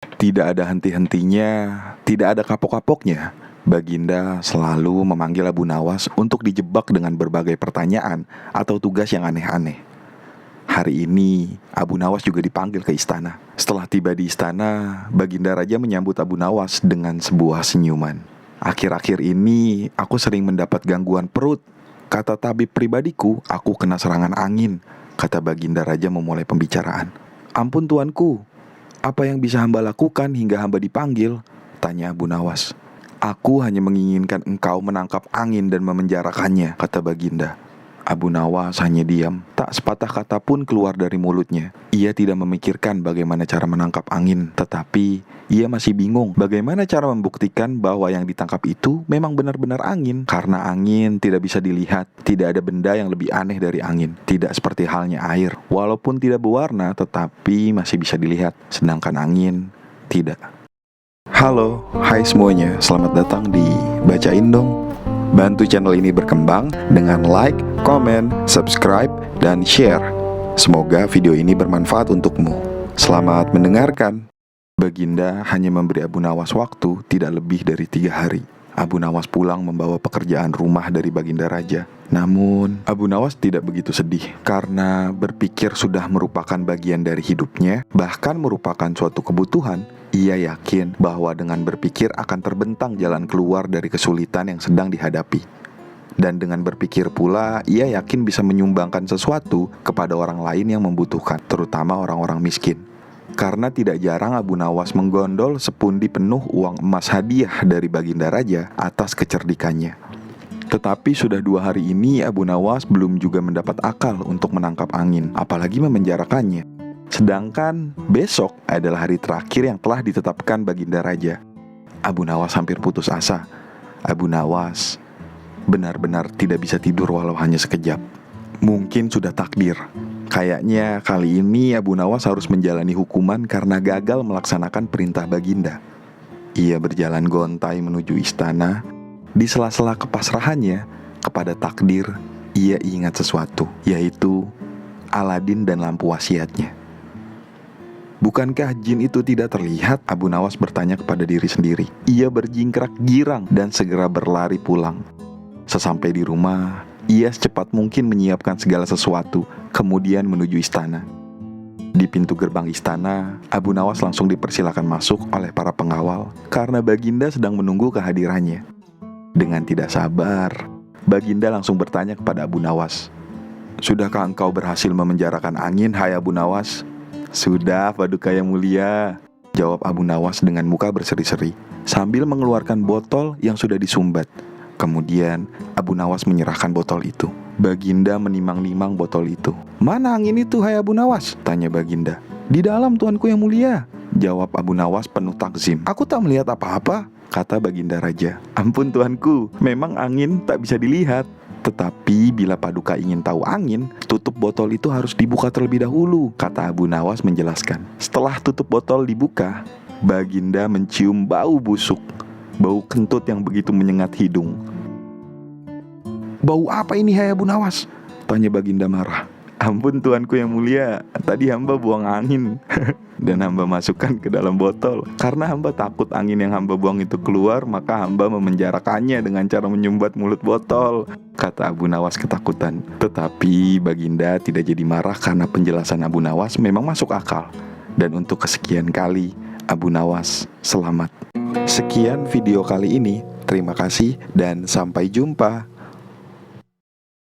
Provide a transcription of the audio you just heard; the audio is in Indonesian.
Tidak ada henti-hentinya, tidak ada kapok-kapoknya. Baginda selalu memanggil Abu Nawas untuk dijebak dengan berbagai pertanyaan atau tugas yang aneh-aneh. Hari ini, Abu Nawas juga dipanggil ke istana. Setelah tiba di istana, Baginda Raja menyambut Abu Nawas dengan sebuah senyuman. Akhir-akhir ini, aku sering mendapat gangguan perut. Kata tabib pribadiku, aku kena serangan angin, kata Baginda Raja memulai pembicaraan. Ampun tuanku, apa yang bisa hamba lakukan hingga hamba dipanggil? Tanya Abu Nawas. Aku hanya menginginkan engkau menangkap angin dan memenjarakannya, kata Baginda. Abu Nawas hanya diam, tak sepatah kata pun keluar dari mulutnya. Ia tidak memikirkan bagaimana cara menangkap angin, tetapi ia masih bingung bagaimana cara membuktikan bahwa yang ditangkap itu memang benar-benar angin. Karena angin tidak bisa dilihat, tidak ada benda yang lebih aneh dari angin. Tidak seperti halnya air, walaupun tidak berwarna tetapi masih bisa dilihat, sedangkan angin tidak. Halo, hai semuanya, selamat datang di Bacain Dong. Bantu channel ini berkembang dengan like, komen, subscribe, dan share. Semoga video ini bermanfaat untukmu. Selamat mendengarkan. Baginda hanya memberi Abu Nawas waktu tidak lebih dari 3 hari. Abu Nawas pulang membawa pekerjaan rumah dari Baginda Raja. Namun, Abu Nawas tidak begitu sedih karena berpikir sudah merupakan bagian dari hidupnya, bahkan merupakan suatu kebutuhan. Ia yakin bahwa dengan berpikir akan terbentang jalan keluar dari kesulitan yang sedang dihadapi. Dan dengan berpikir pula, ia yakin bisa menyumbangkan sesuatu kepada orang lain yang membutuhkan, terutama orang-orang miskin. Karena tidak jarang Abu Nawas menggondol sepundi penuh uang emas hadiah dari Baginda Raja atas kecerdikannya. Tetapi sudah 2 hari ini Abu Nawas belum juga mendapat akal untuk menangkap angin, apalagi memenjarakannya. Sedangkan besok adalah hari terakhir yang telah ditetapkan Baginda Raja. Abu Nawas hampir putus asa. Abu Nawas benar-benar tidak bisa tidur walau hanya sekejap. Mungkin sudah takdir. Kayaknya kali ini Abu Nawas harus menjalani hukuman karena gagal melaksanakan perintah Baginda. Ia berjalan gontai menuju istana. Di sela-sela kepasrahannya kepada takdir, ia ingat sesuatu, yaitu Aladin dan lampu wasiatnya. Bukankah jin itu tidak terlihat? Abu Nawas bertanya kepada diri sendiri. Ia berjingkrak girang dan segera berlari pulang. Sesampai di rumah, ia secepat mungkin menyiapkan segala sesuatu, kemudian menuju istana. Di pintu gerbang istana, Abu Nawas langsung dipersilakan masuk oleh para pengawal karena Baginda sedang menunggu kehadirannya. Dengan tidak sabar, Baginda langsung bertanya kepada Abu Nawas. Sudahkah engkau berhasil memenjarakan angin, hai Abu Nawas? Sudah, Paduka yang mulia, jawab Abu Nawas dengan muka berseri-seri sambil mengeluarkan botol yang sudah disumbat. Kemudian Abu Nawas menyerahkan botol itu. Baginda menimang-nimang botol itu. Mana angin itu, hai Abu Nawas? Tanya Baginda. Di dalam, tuanku yang mulia, jawab Abu Nawas penuh takzim. Aku tak melihat apa-apa, kata Baginda Raja. Ampun tuanku, memang angin tak bisa dilihat. Tetapi bila Paduka ingin tahu angin, tutup botol itu harus dibuka terlebih dahulu, kata Abu Nawas menjelaskan. Setelah tutup botol dibuka, Baginda mencium bau busuk, bau kentut yang begitu menyengat hidung. Bau apa ini, hai Abu Nawas? Tanya Baginda marah. Ampun tuanku yang mulia, tadi hamba buang angin dan hamba masukkan ke dalam botol. Karena hamba takut angin yang hamba buang itu keluar, maka hamba memenjarakannya dengan cara menyumbat mulut botol, kata Abu Nawas ketakutan. Tetapi Baginda tidak jadi marah karena penjelasan Abu Nawas memang masuk akal. Dan untuk kesekian kali, Abu Nawas selamat. Sekian video kali ini. Terima kasih dan sampai jumpa.